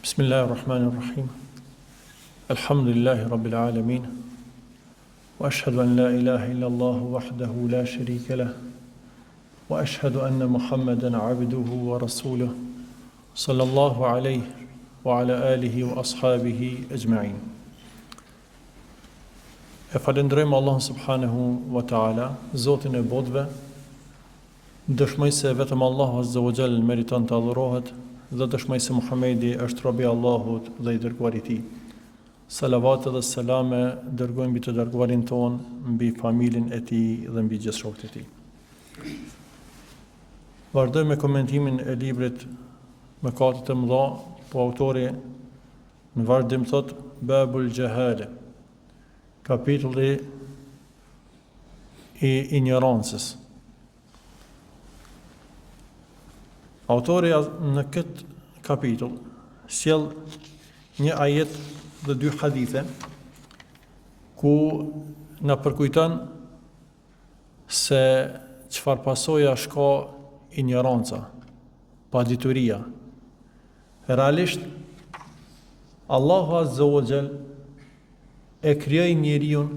Bismillahirrahmanirrahim. Alhamdulillahi rabbil alamin. Wa ashhadu an la ilaha illa Allah wahdahu la sharika lah. Wa ashhadu anna Muhammadan abduhu wa rasuluh. Sallallahu alayhi wa ala alihi wa ashabihi ajma'in. E falenderojmë Allahun subhanahu wa ta'ala, Zotin e botëve. Dëshmoj se vetëm Allahu azza wa jall meriton të adhurohet dhe dëshmoj se Muhamedi është robi i Allahut dhe i dërguari i tij. Salavat dhe selame dërgojmë mbi të dërguarin ton, mbi familjen e tij dhe mbi gjithë shokët e tij. Vazhdojmë me komentimin e librit Mëkatet e mëdha, po autori në vazhdim thot Babul Jahale, kapitulli i ignorancës. Autori në këtë kapitull sjell një ajet dhe dy hadithe ku na përkujton se çfarë pasoja shka ignoranca, padituria. Realisht Allahu azza wa jall e krijoi njeriu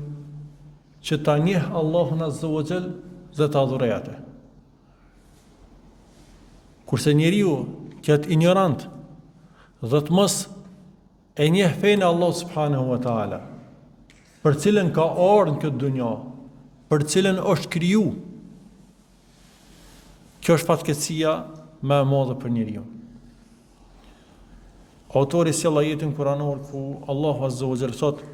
që ta njeh Allahun azza wa jall dhe ta adhurojë atë. Kurse njeriu që është ignorant dhe të mos e njeh fenë Allah subhanahu wa ta'ala, për cilën ka ardhur në këtë dunja, për cilën është kriju, kjo është fatkeqësia më e madhe për njeriu. Autori sjell ajetin kuranor ku Allahu azza wa jalla thot: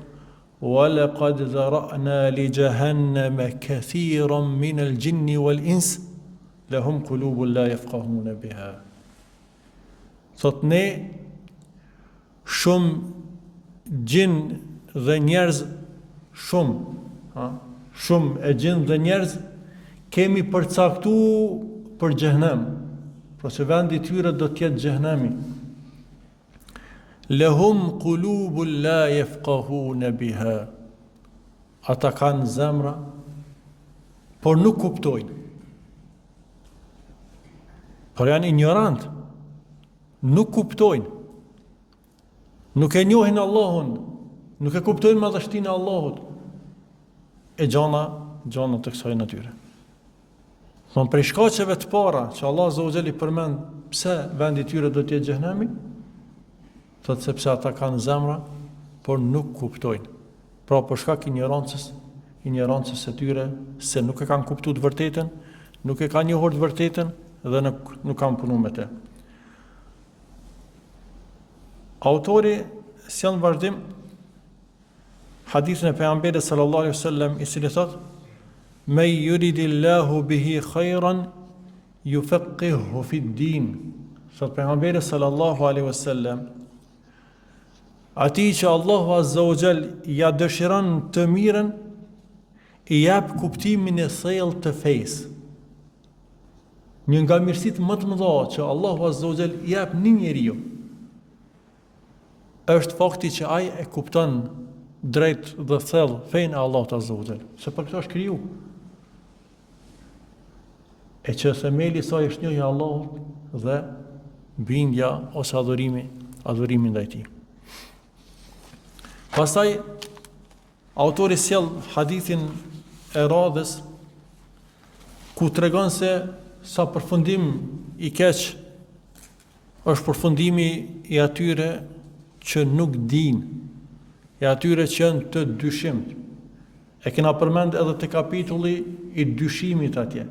"Wa laqad zara'na li jahannama kathiran min al-jinni wal-ins lahum qulubun la yafqahuna biha." Thot ne shumë gjin dhe njerëz shumë e gjin dhe njerëz kemi përcaktuar për xhehenem, pra se vendi i tyre do të jetë xhehenemi. Lahum qulubun la yafqahuna biha. Ata kanë zemra, por nuk kuptojnë. Por janë ignorant, nuk kuptojnë, nuk e njohin Allahun, nuk e kuptojnë madhështinë e Allahut, e gjana të kësaj natyre. Thonë prej shkaqeve të para që Allah azza wa jall i përmend pse vendi i tyre do të jetë xhehenemi, thotë sepse ata kanë zemra, por nuk kuptojnë. Pra për shkak ignorancës së tyre, se nuk e kanë kuptuar të vërtetën, nuk e kanë njohur të vërtetën, dhe nuk kam punu me te. Autori sjell në vazhdim hadithin e pejgamberit sallallahu alaihi wasallam i cili thot: "Me yuridillahu bihi khayran yufaqihu fi din." Thot pejgamberi sallallahu alaihi wasallam, atij që Allahu azza wa jall ja dëshiron të mirën, i jap kuptimin e thellë të fesë. Një nga mirësitë më të mëdha që Allahu azza wa jall i jep një njeriu është fakti që ai e kupton drejt dhe thellë fenë e Allahut azza wa jall, se për këtë është kriju. E që themeli i saj është njohja e Allahut dhe bindja ose adhurimi ndaj tij. Pastaj autori sjell hadithin e radhës ku tregon se sa përfundim i keq është përfundimi i atyre që nuk din, i atyre që janë të dyshimt. E kena përmend edhe të kapitulli i dyshimit atje,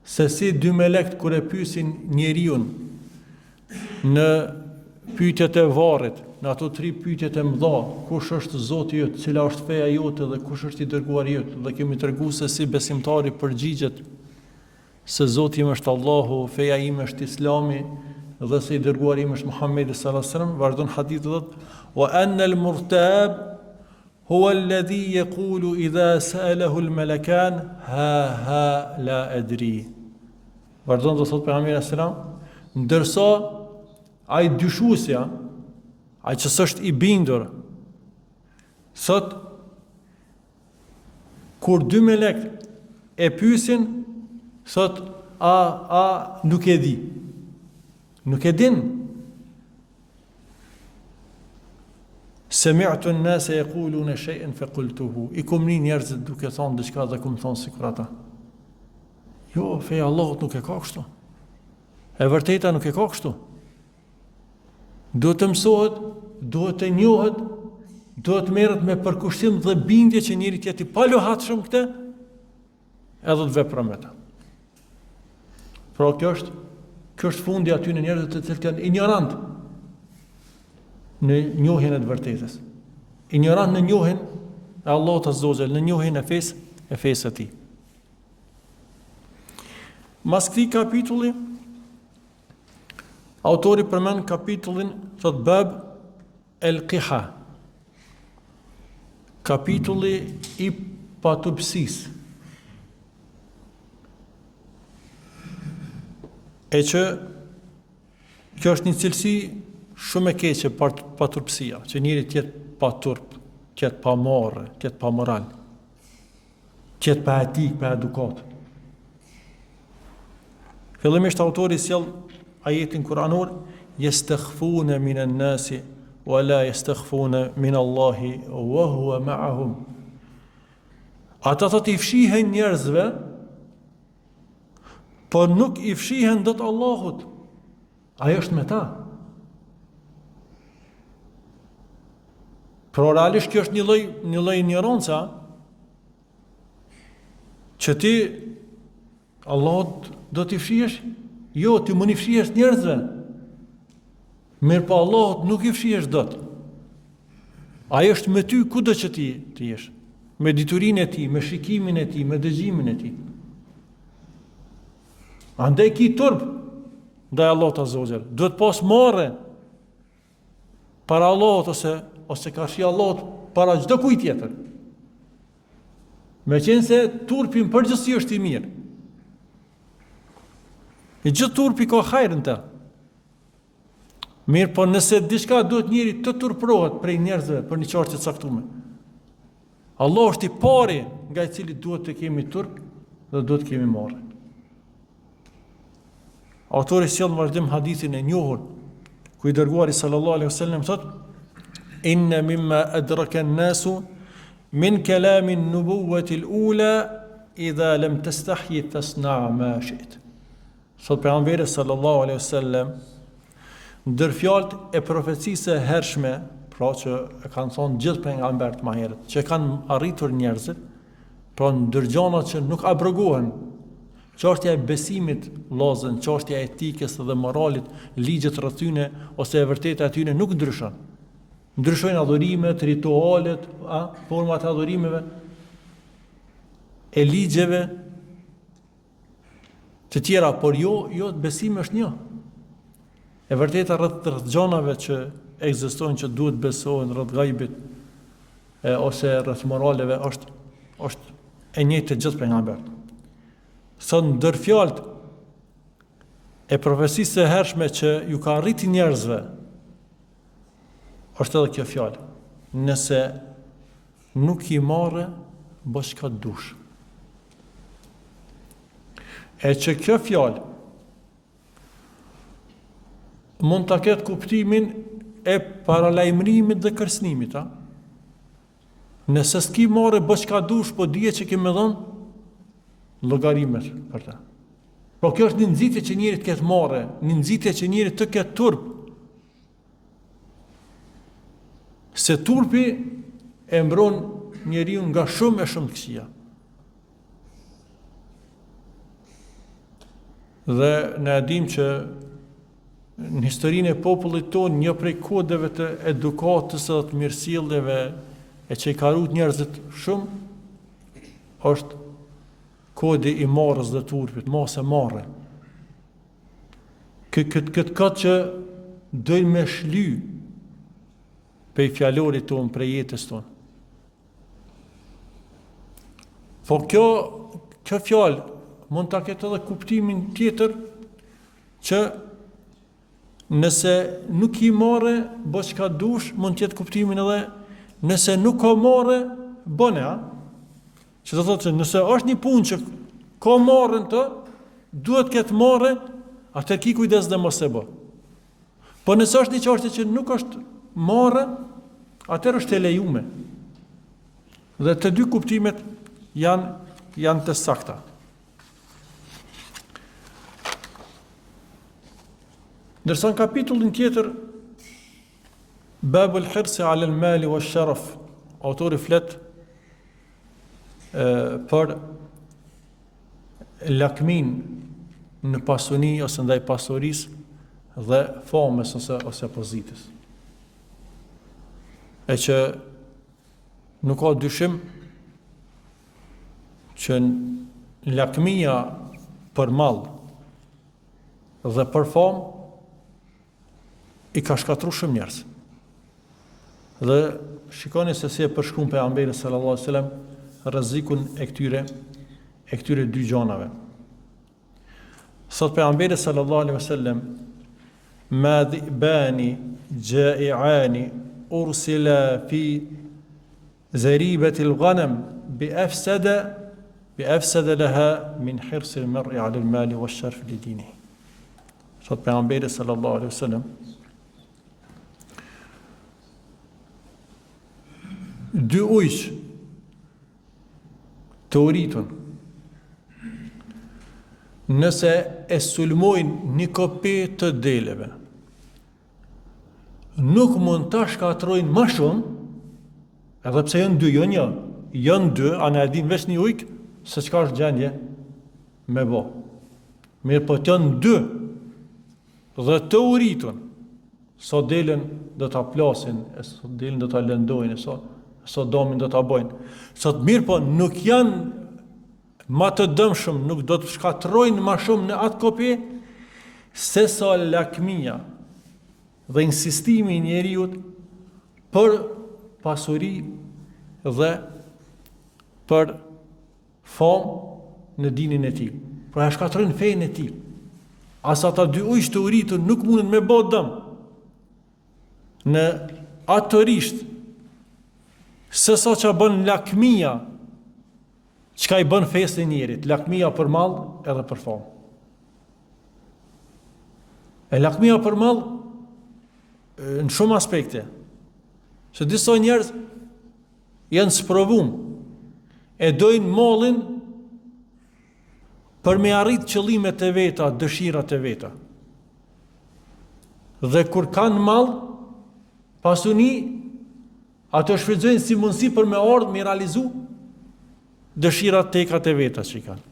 se si dy melekt kur e pyesin njeriu në pyetjet e varrit, në ato 3 pyetjet e mëdha, kush është Zoti jot, cila është feja jote dhe kush është i dërguari jot, dhe kemi treguar se si besimtari përgjigjet se Zoti im është Allahu, feja ime është Islami dhe se i dërguari im është Muhamedi sallallahu alaihi wasallam. Vazhdon hadithi thot: "Wa anna al-murtab huwa alladhi yaqulu idha sa'alahu al-malakan ha la adri." Vazhdon të thot pejgamberi sallallahu alaihi wasallam, ndërsa ai dyshuesja, ai që s'është i bindur, thot kur dy melek e pyesin, thot a, nuk e di. Nuk e din. Sami'tu an-nasa yaquluna shay'an faqultuhu. I kum një njerëzit duke thonë diçka dhe kum thonë sikur ata. Jo, feja Allahut nuk e ka kështu. E vërteta nuk e ka kështu. Duhet të mësohet, duhet të njohet, duhet merret me përkushtim dhe bindje që njëri tjetër i palohatshëm këtë, edhe të vepron me ta. Pra kjo është fundi aty në njerëzit të cilët janë ignorant në njohjen e të vërtetës. Ignorant në njohjen e Allahut Azza wa Jalla, në njohjen e fesë së tij. Mas këtij kapitulli, autori përmend kapitullin thot bab el-qiha, kapitulli i patupsisë. E që kjo është një cilësi shumë e keqe paturpsia, që njëri tjetë paturp, tjetë pa morë, tjetë pa moral, tjetë pa etik, pa edukat. Fillimisht autori sjell ajetin kuranor, yastakhfuna minan nasi wa la yastakhfuna min Allahi wa huwa ma'ahum. Ata thot i fshihen njerëzve, por nuk i fshihen dot Allahut. Ajo është me ta. Por realisht kjo është një lloj ignoranca që ti Allahut do t'i fshihesh? Jo, ti mund i fshihesh njerëzve. Mirë po Allahut nuk i fshihesh dot. Ajo është me ty kudo që ti jesh. Me diturinë e tij, me shikimin e tij, me dëgjimin e tij. Andaj ki turp ndaj Allahut Azza wa Jalla. Duhet pas marrë para Allahut ose ka shi Allahut para çdo kujt tjetër. Meqense turpi në përgjithësi është i mirë. E gjithë turpi ka hajrin të. Mirë, po nëse diçka duhet njëri të turprohet prej njerëzve për një çështje të caktuar. Allah është i pari nga i cili duhet të kemi turp dhe duhet të kemi marrë. Autori sjell në vazhdim hadithin e njohur, ku i dërguari sallallahu alaihi wasallam thot: "Inna mimma adraka an-nasu min kalami an-nubuwwati al-ula idha lam tastahi fasna' ma shi't." Sot pejgamberi sallallahu alaihi wasallam ndër fjalët e profecisë së hershme, pra që e kanë thonë gjithë pejgamberët më herët, që kanë arritur njerëzit, pra ndër gjanat që nuk abrogohen, çështja e besimit vëllazën, çështja e etikës dhe moralit, ligjet rreth tyre ose e vërteta e tyre nuk ndryshon. Ndryshojnë adhurimet, ritualet, format e adhurimeve, e ligjeve të tjera, por jo besimi është një. E vërteta rreth gjanave që ekzistojnë, që duhet besohen, rreth gajbit ose rreth moraleve është e njëjtë të gjithë pejgamberët. Sot ndër fjalët e profecisë së hershme që ju ka arriti njerëzve, është edhe kjo fjalë: nëse nuk i marrë, bëj çka dush. E që kjo fjalë mund ta ketë kuptimin e paralajmërimit dhe kërcënimit, a? Nëse s'ki marrë, bëj çka dush, po dije që ke më dhënë llogarimet për ta. Po kjo është një nxitje që njëri të ketë marrë, një nxitje që njëri të ketë turp. Se turpi e mbron njeriu nga shumë e shumë të këqija. Dhe ne dim që në historinë e popullit tonë një prej kodeve të edukatës dhe të mirësjelljeve e që i ka rrit njerëzit shumë është kodi i marrës dhe turpit, mos e marrë. Këtë këtë që dojnë me shly prej fjalorit tonë, prej jetës tonë. Po kjo fjalë mund ta ketë edhe kuptimin tjetër që nëse nuk i marrë, bëj çka dush, mund të jetë kuptimin edhe nëse nuk ka marrë, bëne, a? Që do thotë që nëse është një punë që ka marrën të, duhet këtë marrë, atër ki kujdes dhe mos e bë. Po nëse është një çështje që nuk është marrë, atëherë është e lejuar. Dhe të dy kuptimet janë të sakta. Ndërsa në kapitullin tjetër, Babul Hirsi ala al-mali wa sharaf, autori flet për lakmin në pasuni ose ndaj pasurisë dhe famës ose pozitës. E që nuk ka dyshim që lakmia për mall dhe për famë i ka shkatru shumë njerëz. Dhe shikoni se si e përshkruan pejgamberi sallallahu alajhi wasallam rrezikun e këtyre dy gjonave. Sot pejgamberi sallallahu alajhi wasallam ma dhibani ja'iani ursila fi zaribati al-ghanam bi afsada laha min hirs al-mar'i 'ala al-mali wash-sharaf li dinihi. Sot pejgamberi sallallahu alajhi wasallam dy ujq të uritun, nëse e sulmojnë një kopi të deleve, nuk mund ta shkatrojnë më shumë, edhe pse janë dy, janë dy, anë e din veç një ujk, se çka është gjendje me bo. Mirë po të janë dy, dhe të uritun, sot delen do ta plasin, sot delen do ta lëndojnë, sot domin do ta bojnë. Sot mirë po nuk janë ma të dëmshëm, nuk do të shkatrojnë ma shumë në atë kopi, se sa lakmia dhe insistimi i njeriut për pasuri dhe për famë në dinin e tij. Pra e shkatrojnë fejnë e tij. Asa ata dy ujq të uritur nuk mundën me bë dëm në atë të risht, se sa që bën lakmia, çka i bën fesë e njerit, lakmia për mall edhe për famë. E lakmia për mall në shumë aspekte, se disa njerëz janë sprovum, e dojnë mallin për me arrit qëllimet e veta, dëshirat e veta. Dhe kur kanë mall, pasuni, ato shfrytëzojnë si mundësi për me ardhë me realizu dëshirat tekat e veta që i kanë.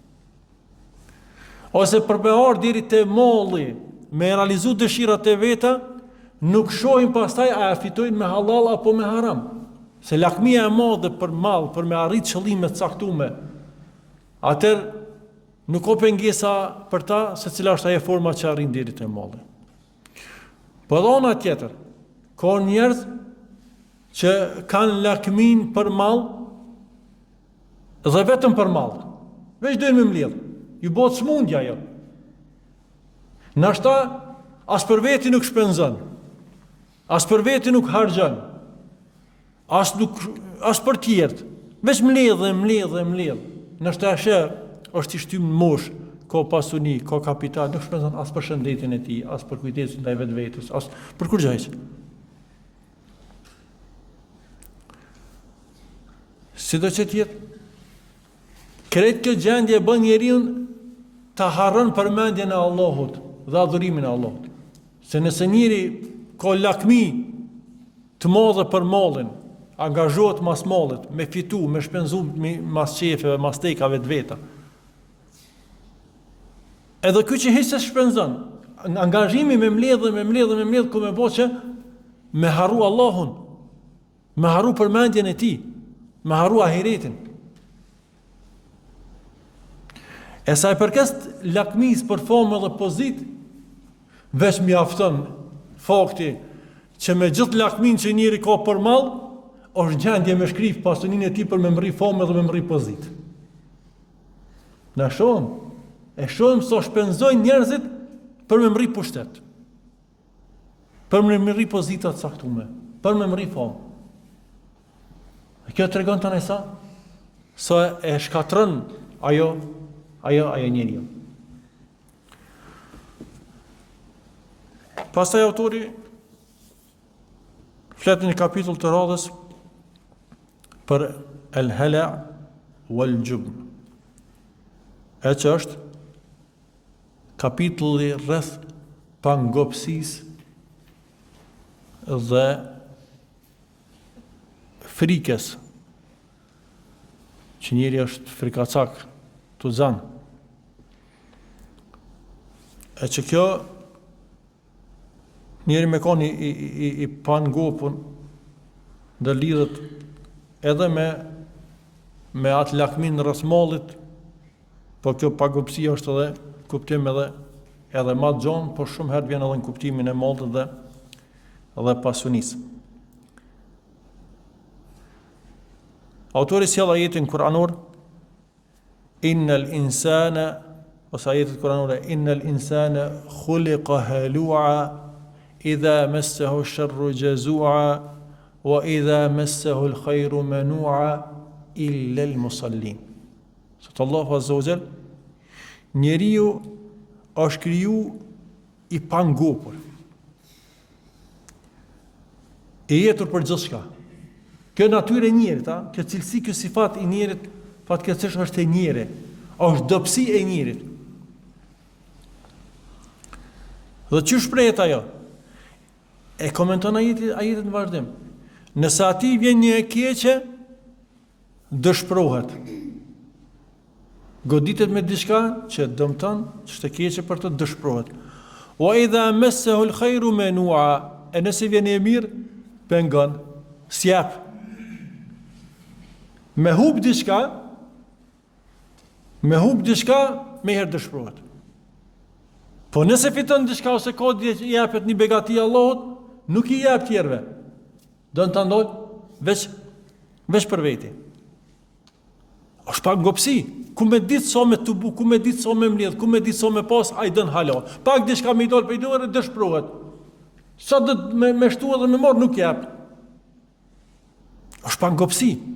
Ose për me ardhë deri te malli me realizu dëshirat e veta, nuk shohin pastaj a fitojnë me halal apo me haram. Se lakmia e madhe për mall, për me arrit qëllimet caktume, atëherë nuk ka pengesa për ta se cila është ajo forma që arrin deri te malli. Por ana tjetër, ka njerëz që kanë lakmin për mall dhe vetëm për mall. Veç dojnë me mbledh. Ju bëhet smundja ajo. Nashta as për veti nuk shpenzon. As për veti nuk harxhon. As për tjerët. Veç mbledh. Nashta është i shtym në mosh, ka pasuni, ka kapital, nuk shpenzon as për shëndetin e tij, as për kujdesin ndaj vetvetes, as për kur gjë. Sido që tjetë, krejt këtë gjendje bën njeriu të harron përmendjen e Allahut dhe adhurimin e Allahut. Se nëse njeri ka lakmi të madhe për mallin, angazhohet mas mallit, me fitu, me shpenzu mas qefeve, mas tekave të veta. Edhe ky që hiç se shpenzon, angazhimi me mbledh ku me bo që me harru Allahun, me harru përmendjen e tij, me harru ahiretin. E sa i përket lakmis për famë dhe pozit, veç mjafton fakti që me gjithë lakmin që njëri ka për mall, është gjendje me shkrif pasuninë e tij për me mrri famë dhe me mrri pozit. Na shohim, e shohim sa shpenzojnë njerëzit për me mrri pushtet, për me mrri pozita të caktuara, për me mrri famë. Kjo tregon tani sa e shkatron ajo njeriu. Pastaj autori Flet në një kapitull të radhës për el-hala wal-jubn. E që është kapitulli rreth pangopsisë dhe frikës, që njeri është frikacak, të zanë. E që kjo, njeri me koni i pangopun, dhe lidhet edhe me atë lakmin në rësmallit, po kjo pangopsia është edhe kuptim edhe ma gjonë, por shumë herë vjen edhe në kuptimin e mallit dhe pasunisë. Autori sjell ajetin kuranor innal insana, ose ajetin kuranor innal insana khuliqa halu'a idha massahu ash-sharru jazu'a wa idha massahu al-khayru manu'a illa al-musallin. Sot Allahu azza wa jall, njeriu është kriju i pangopur, i jetur për gjithçka. Kjo natyrë e njerit, kjo cilësi, kjo sifat i njerit, fatkeqësisht është e njerit, është dobësi e njerit. Dhe që shprehet ajo? E komenton ajetin në vazhdim. Nëse ati vjen një e keqe, dëshpërohet. Goditet me diçka që dëmton, që është e keqe për të dëshpërohet. Wa idha massahu al-khayru manu'a, e nëse vjen e mirë, pengon, sjap. Me hub diçka, me herë dëshpërohet. Po nëse fiton diçka ose ka i japet një begati Allahut, nuk i jap tjerëve. Do të ndodh veç për veti. Është pak ngopsi, ku me ditë sa me tubu, ku me ditë sa me mbledh, ku me ditë sa me pas, ai dën hala. Pak diçka me i dal për i dorë dëshpërohet. Sa do me shtu edhe me marr nuk jap. Është pak ngopsi.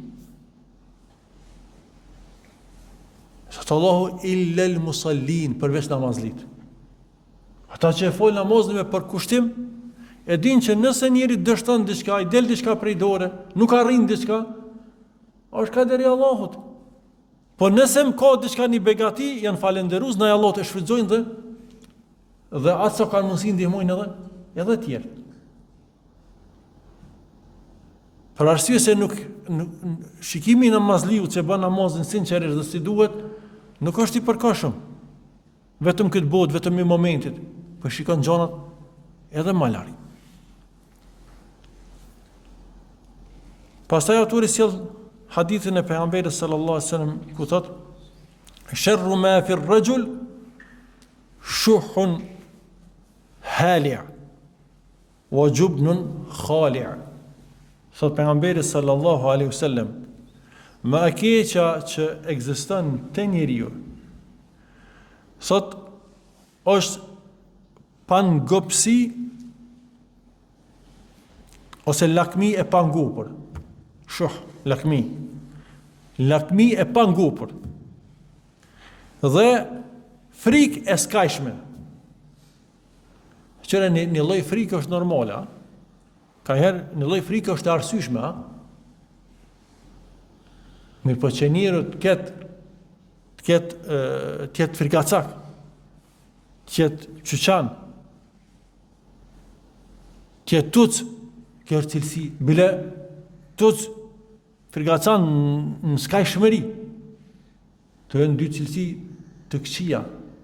Sot Allahu illa al-musallin, përveç namazlit. Ata që e fol namazin me përkushtim, e din që nëse njeri dështon diçka, i del diçka prej dore, nuk arrin diçka, është kaderi Allahut. Po nëse më ka diçka një begati, janë falenderues, ndaj Allahut e shfrytëzojnë dhe atë sa kanë mundësi ndihmojnë edhe tjerë. Për arsye se nuk shikimi në namazliut që bën namazin sinqerisht dhe si duhet, nuk është i përkohshëm. Vetëm këtë botë, vetëm i momentit, po shikon gjonat edhe më larg. Pastaj autori sjell hadithin e pejgamberit sallallahu alaihi wasallam ku thot: "Sharru ma fi ar-rajul shuhun hali' wa jubnun khali'." Thot pejgamberi sallallahu alaihi wasallam, më e keqja që ekziston te njeriu, sot është pangopsi ose lakmi e pangopur. Shuh, lakmi e pangopur. Dhe frikë e skajshme. Qëre një lloj frikë është normale, ka herë një lloj frikë është e arsyeshme, mirë po që njëri të ketë frikacak, të ketë qyqan, të ketë tuc, kjo është cilësi, bile tuc frikacan në skajshmëri, të e në dy cilësi të këqia,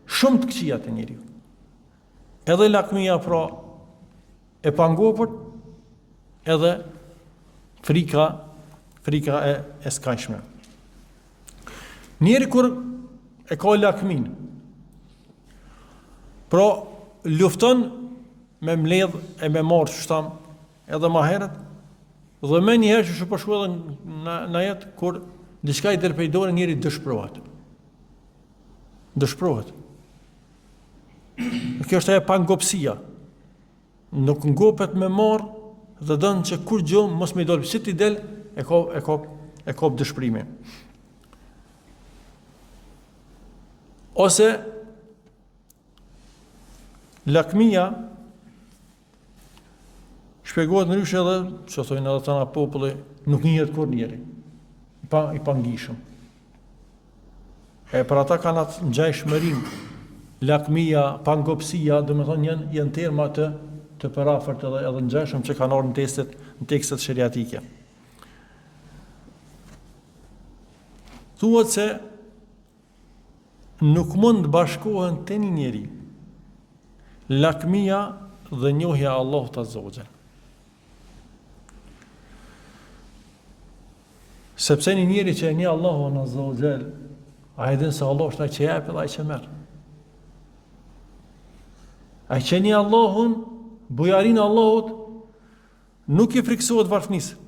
shumë të këqia të njeriu. Edhe lakmia pra e pangopur, edhe frika e skajshme. Njeri kur e ka lakmin, pra lufton me mbledh e me marrë shtam edhe ma herët, dhe me njëherë që shupëshu edhe në jetë, kur diçka i del prej dore, njeri dëshpërohet. Kjo është ajo pangopsia. Nuk ngopet me marrë dhe dënë që kur gjë mos me i dolë, si t'i del, e kop dëshpërimi. Ose lakmia Shpjegohet ndryshe edhe, që thojnë edhe tana populli, nuk njihet kur njeri. I pangishëm. Për ata kanë atë ngjajshmërinë, lakmia, pangopsia, domethënë janë terma të përafërt edhe ngjashëm që kanë ardhur në tekstet sheriatike. Thuhet se nuk mund të bashkohen te një njeri lakmia dhe njohja Allahut Azza wa Jall. Sepse një njeri që e njeh Allahun Azza wa Jall, ai din se Allah është ai që jep dhe ai që merr. Ai që njeh Allahun, bujarinë e Allahut, nuk i friksohet varfënisë.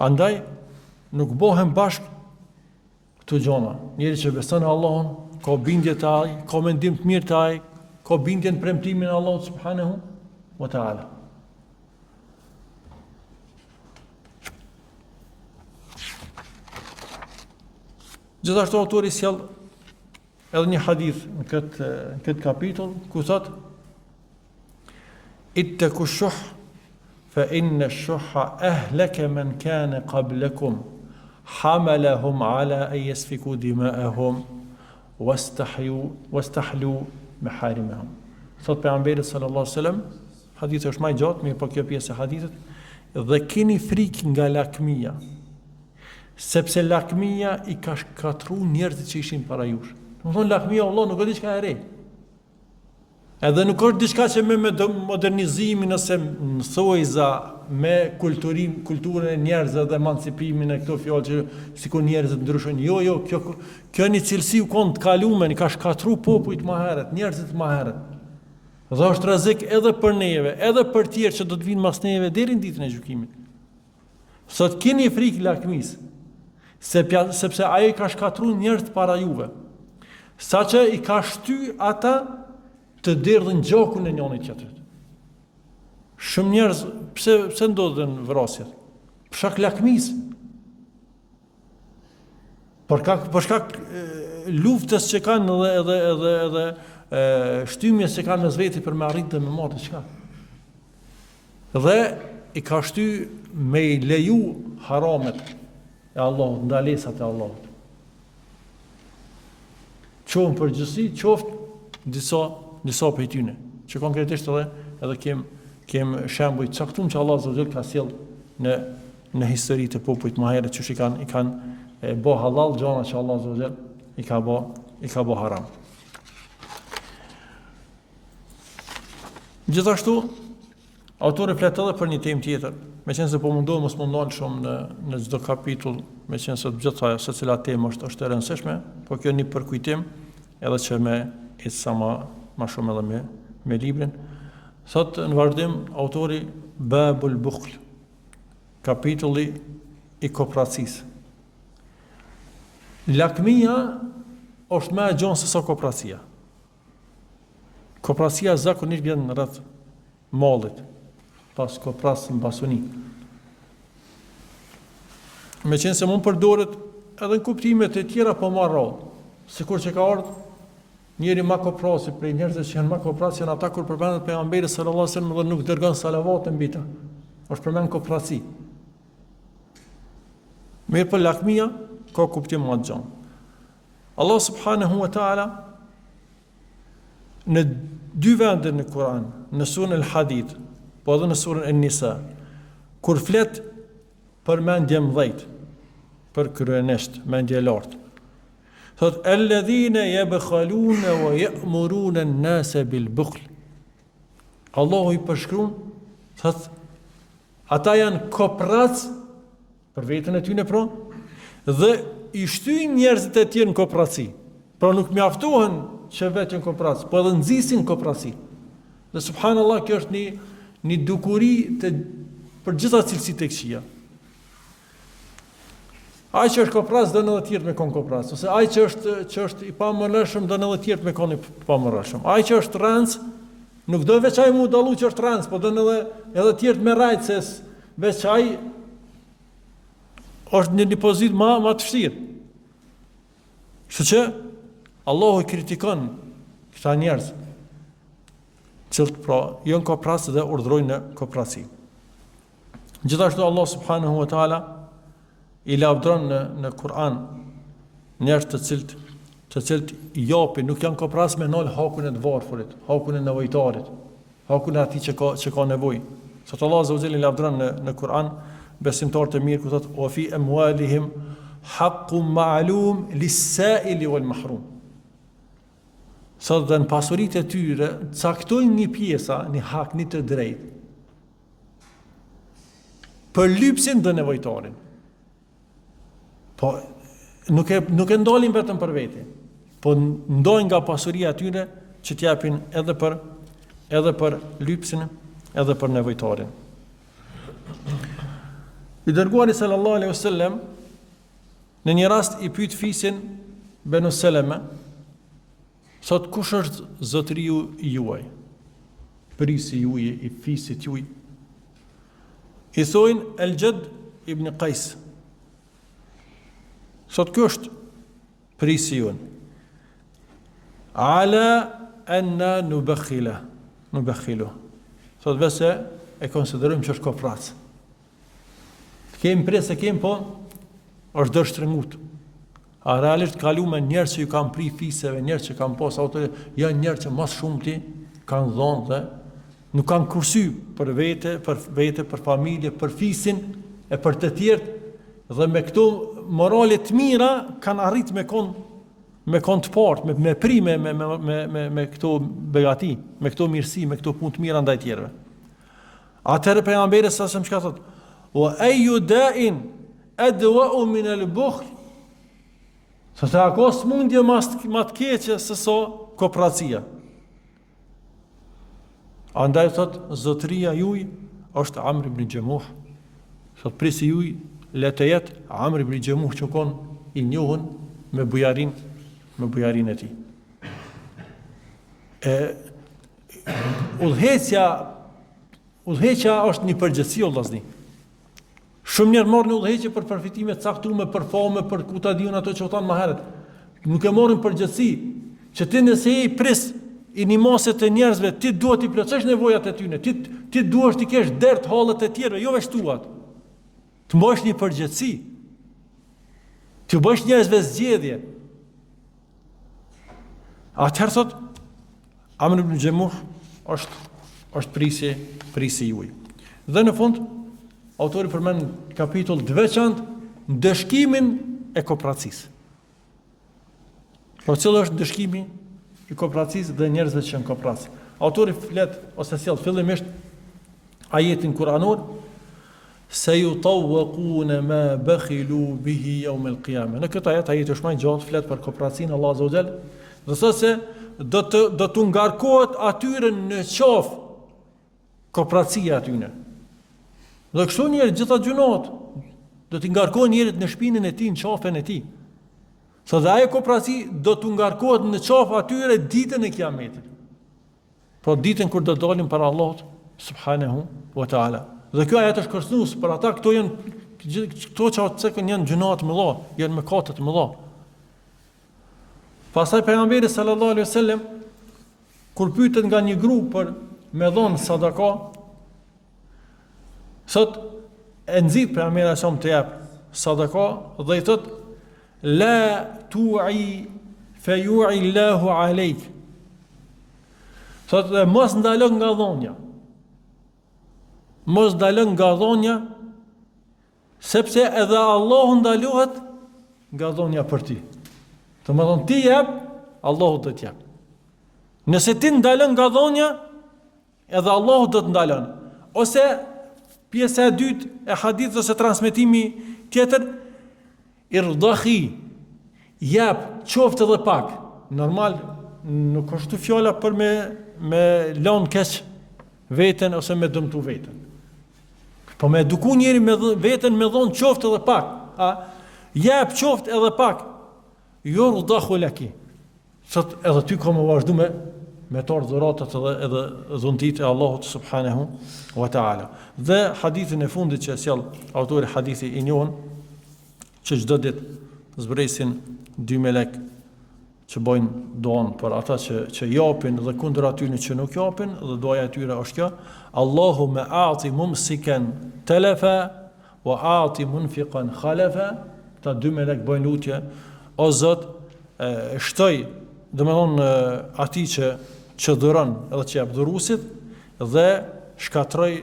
Andaj nuk bohen bashk këto gjona. Njeri që beson në Allahun, ka bindje te ai, ka mendim të mirë te ai, ka bindje në premtimin e Allahut subhanahu wa taala. Gjithashtu autori sjell edhe një hadith në këtë kapitull ku thot: ittaku shuh fa inna ash-shuhha ahlaka man kana qablakum hamalahum ala an yasfiku dima'ahum wastahlu maharimahum. Thot pejgamberi sallallahu alaihi wasallam, hadithi është më i gjatë, mirë po kjo pjesë e hadithit, dhe keni frikë nga lakmia, sepse lakmia i ka shkatru njerëzit që ishin para jush. Më thonë lakmia Allah nuk është diçka e re. Edhe nuk është diçka që me modernizimin ose në thojza, me kulturën e njerëzve dhe emancipimin e këto fjalë që sikur njerëzit ndryshojnë. Jo, kjo një cilësi u konë të kaluar, i ka shkatru popujt më herët, njerëzit më herët. Dhe është rrezik edhe për neve, edhe për tjerë që do të vinë mas neve deri në ditën e gjykimit. Sot keni frikë lakmisë, sepse ajo i ka shkatruar njerëz para juve. Saqë i ka shty ata të derdhën gjakun e njëri tjetrit. Shumë njerëz pse ndodhen vrasjet? Për shkak lakmisë. Për shkak luftës që kanë edhe shtymjes që kanë në zveti për me arritë dhe me marrë diçka. Dhe i ka shty me i leju haramet e Allahut, ndalesat e Allahut. Qoftë përgjithësi, qoftë disa prej tyre, që konkretisht edhe kem shembuj të caktuar që Allah Azza wa Jall ka sjell në histori të popujt më herët që i kanë bë halal gjëra që Allah Azza wa Jall i ka bë haram. Gjithashtu, autori flet edhe për një temë tjetër, meqense po mundohem mos mundon shumë në çdo kapitull, meqense të gjitha secila temë është e rëndësishme, por kjo një përkujtim edhe që me ecë sa më shumë edhe me librin. Thot në vazhdim autori Babul Bukhl, kapitulli i kooperacisë. Lakmia është më e gjonë se sa kooperacia. Kooperacia zakonisht vjen rreth mallit, pas koopras në basuni. Meqense mund përdoret edhe në kuptimet e tjera po marr rrallë, sikur që ka ardhur njëri ma koprasi, prej njerëzve që janë ma koprasi, janë ata kur përmendet pejgamberi sallallahu alajhi wasallam dhe nuk dërgon salavat mbi ta. Është përmend koprasi. Mirë për lakmia ka kuptim më të gjatë. Allah subhanahu wa taala në dy vende në Kur'an, në surën Al-Hadid, po edhe në surën An-Nisa, kur flet për mendje mëdhejt, për kryenisht mendje lartë, thot alladhina yabkhaluna wa ya'muruna an-nasa bil bukhl. Allahu i përshkruan, thot ata janë koprac për veten e tyre pra, dhe i shtyjnë njerëzit e tjerë në kooperaci. Pra nuk mjaftohen që vetë në kooperaci, po edhe nxisin kooperaci. Dhe subhanallahu kjo është një dukuri për gjitha cilësitë e këqija. Ai që është kooperac do në edhe tjerë me kon kooperac, ose ai që është i pamëlshëm do në edhe tjerë me kon i pamëlshëm. Ai që është rënc, nuk do veç ai mu dallu që është rënc, po do në edhe tjerë me rajt se veç ai është një pozitë më të vështirë. Kështu që Allahu i kritikon këta njerëz cilët pra janë kopras dhe urdhrojnë në koprasi. Gjithashtu Allah subhanahu wa taala i lavdron në Kur'an njerëz të cilët i japin, nuk janë kopras me nol hakun e të varfërit, hakun e nevojtarit, hakun e atij që ka nevojë. Sot Allah azza wa jalla i lavdron në Kur'an besimtarët e mirë ku thotë wa fi amwalihim haqqun ma'lum lis-sa'ili wal mahrum. Sot dhe në pasuritë e tyre caktojnë një pjesa, një hak, një të drejtë për lypsin dhe nevojtarin. Po nuk e ndalin vetëm për vete, po ndojnë nga pasuria e tyre që t'japin edhe për lypsin, edhe për nevojtarin. I dërguari sallallahu alaihi wasallam në një rast i pyet fisin Benu Seleme, sot kush është zotëriu juaj, prisi juaj, i fisit juaj? I thojnë El-Gjed ibn Qajs. Sot kjo është prisi juaj. Ala anna nubakhilu. Sot vese e konsiderojmë që është kopras. Kemi presë, kemi po, është dështrengut. A realisht kalu me njerë që ju kam pri fiseve, njerë që kam pos autore, janë njerë që mas shumë ti kanë dhonë dhe nuk kanë kursy për vete, për familje, për fisin e për të tjertë, dhe me këto moralit mira kanë arrit me kon të partë, me pri me këto begati, me këto mirësi, me këto punë të mira ndaj tjerëve. Atëherë pejgamberi sa më çka thotë, wa ayu da'in adwa'u min al-bukhl. Sa të akos mundje ma të keqe se so kopracia. Andaj thot, zotëria juj është Amr ibn Gjemuh. Thot, prisi juj le të jetë Amr ibn Gjemuh që kon i njohën me bujarin e ti. Udhëheqja është një përgjithësi o vllazni. Shumë njerë marrë në udhëheqje për përfitime caktuar, për fame, për ku ta diun ato që u thanë më herët. Nuk e marrin përgjithësi, që ti nëse je i pris i një mase të njerëzve, ti duhet i plotësosh nevojat e tyre, ti duhet të kesh dert hallet e tjerëve, jo veç tuat. Të mbash një përgjithësi. Të bësh njerëzve zgjedhje. Atëherë thot, Amr ibn Gjemuh është prisi juaj. Dhe në fund, autori përmend kapitull të veçantë ndëshkimin e kooperacisë. Po cili është ndëshkimi i kooperacisë dhe njerëzve që janë kooperac. Autori flet ose sjell fillimisht ajetin kuranor se yutawquna ma bakhilu bihi yawm al-qiyamah. Në këtë ajet është më gjatë flet për kooperacinë Allah azza wa jall, dhe thotë se do të ngarkohet atyre në qafë kooperacia atyre. Dhe kështu njerë gjitha gjunat do t'i ngarkohet njerit në shpinën e ti, në qafën e ti. Sa dhe ajo kooperaci do t'u ngarkohet në qafë atyre ditën e kiametit. Pra ditën kur do dalim para Allahut subhanahu wa ta'ala. Dhe kjo ajet është kërcënues për ata, këto që janë gjunat më dha, janë mëkatet më dha. Pastaj pejgamberi sallallahu alaihi wasallam kur pyetet nga një grup për me dhon sadaka, sot e nxit pejgamberi sa të jap sadaka dhe i thot la tu'i fa yu'i Allahu alayk. Sot mos ndalon nga dhonja. Mos ndalon nga dhonja sepse edhe Allahu ndalohet nga dhonja për ti. Të më thonë ti jep, Allahu do t'jep. Nëse ti ndalon nga dhonja, edhe Allahu do të ndalon. Ose pjesa e dytë e hadith ose transmetimi tjetër, irdhahi, jep, qoftë edhe pak. Normal, nuk është fjala për me lanë keq veten ose me dëmtu veten. Po me eduku njeri me veten me dhonë qoftë edhe pak. Jep qoftë edhe pak. Jo rudhahu laki. Sot edhe ty ka më vazhdu me torë dhuratat edhe dhuntit e Allahut subhanahu wa ta'ala. Dhe hadithin e fundit që sjell autori hadithi i njohur, që çdo ditë zbresin dy melek që bojnë doan për ata që japin dhe kundër atyre që nuk japin, dhe doja e tyre është kjo: Allahumme a'ti mumsikan telefa wa a'ti munfiqan khalafa. Ta dy melek bojnë lutje: o Zot, shtoj, domethënë atij që dhuron edhe që jap dhuruesit, dhe shkatroj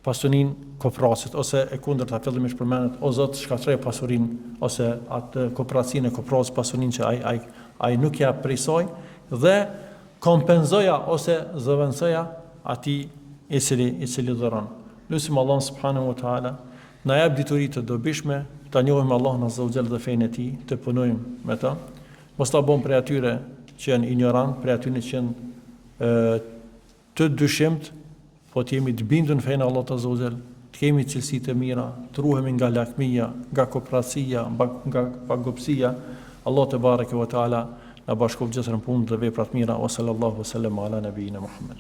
pasurinë koprasit, ose e kundërta fillimisht përmendet: o Zot, shkatroj pasurinë ose atë kopracinë e koprasit, pasurinë që ai nuk jap prej saj, dhe kompenzoja ose zëvendësoja atij i cili dhuron. Lutim Allah subhanahu wa taala na jap dituri të dobishme, ta njohim Allahun azza wa jalla dhe fenë e tij, të punojmë me ta. Mos ta bëjmë prej atyre që janë ignorant, prej atyre që janë të dyshimt, po të jemi të bindur në fenë e Allahut azza wa jalla, të kemi cilësi të mira, të ruhemi nga lakmia, nga kopracia, nga pagopsia. Allah te bareke ve taala na bashkoft gjithë në punë dhe vepra të mira. Wa sallallahu wasallam ala nabiyina Muhammad.